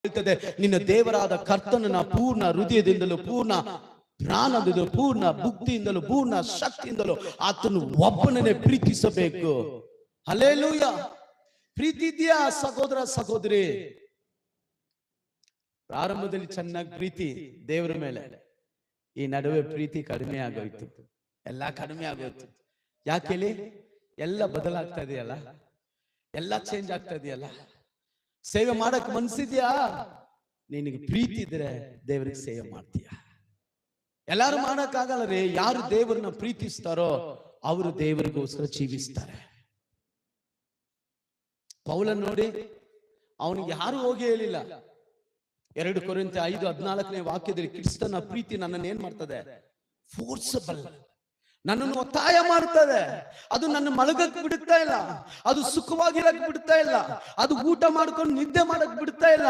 ಹೇಳ್ತದೆ, ನಿನ್ನ ದೇವರಾದ ಕರ್ತನನ್ನ ಪೂರ್ಣ ಹೃದಯದಿಂದಲೂ, ಪೂರ್ಣ ಪ್ರಾಣದಿಂದಲೂ, ಪೂರ್ಣ ಬುದ್ಧಿಯಿಂದಲೂ, ಪೂರ್ಣ ಶಕ್ತಿಯಿಂದಲೂ ಆತನು ಒಬ್ಬನನ್ನೇ ಪ್ರೀತಿಸಬೇಕು. ಹಲ್ಲೆಲೂಯಾ. ಪ್ರೀತಿ ಇದೆಯಾ ಸಹೋದರ ಸಹೋದರಿ? ಪ್ರಾರಂಭದಲ್ಲಿ ಚೆನ್ನಾಗಿ ಪ್ರೀತಿ ದೇವರ ಮೇಲೆ, ಈ ನಡುವೆ ಪ್ರೀತಿ ಕಡಿಮೆ ಆಗೋಯ್ತು, ಎಲ್ಲ ಕಡಿಮೆ ಆಗೋಯ್ತು. ಯಾಕೆ? ಎಲ್ಲ ಬದಲಾಗ್ತಾ ಇದೆಯಲ್ಲ, ಎಲ್ಲ ಚೇಂಜ್ ಆಗ್ತಾ ಇದೆಯಲ್ಲ. ಸೇವೆ ಮಾಡಕ್ ಮನ್ಸಿದ್ಯಾ? ನಿನಗೆ ಪ್ರೀತಿ ಇದ್ರೆ ದೇವರಿಗೆ ಸೇವೆ ಮಾಡ್ತೀಯ. ಎಲ್ಲಾರು ಮಾಡಕ್ ಆಗಲ್ಲ ರೀ. ಯಾರು ದೇವರನ್ನ ಪ್ರೀತಿಸ್ತಾರೋ ಅವರು ದೇವರಿಗೋಸ್ಕರ ಜೀವಿಸ್ತಾರೆ. ಪೌಲನ್ ನೋಡಿ, ಅವನಿಗೆ ಯಾರು ಹೋಗಿ ಹೇಳಿಲ್ಲ. 2 ಕೊರಿಂಥ 5:14 ವಾಕ್ಯದಲ್ಲಿ ಕ್ರಿಸ್ತನ ಪ್ರೀತಿ ನನ್ನನ್ನು ಏನ್ ಮಾಡ್ತದೆ? ಫೋರ್ಸಬಲ್, ನನ್ನನ್ನು ಒತ್ತಾಯ ಮಾಡ್ತದೆ. ಅದು ನನ್ನ ಮಲಗಕ್ ಬಿಡುತ್ತಾ ಇಲ್ಲ, ಅದು ಸುಖವಾಗಿರಕ್ ಬಿಡ್ತಾ ಇಲ್ಲ, ಅದು ಊಟ ಮಾಡ್ಕೊಂಡು ನಿದ್ದೆ ಮಾಡಕ್ ಬಿಡ್ತಾ ಇಲ್ಲ.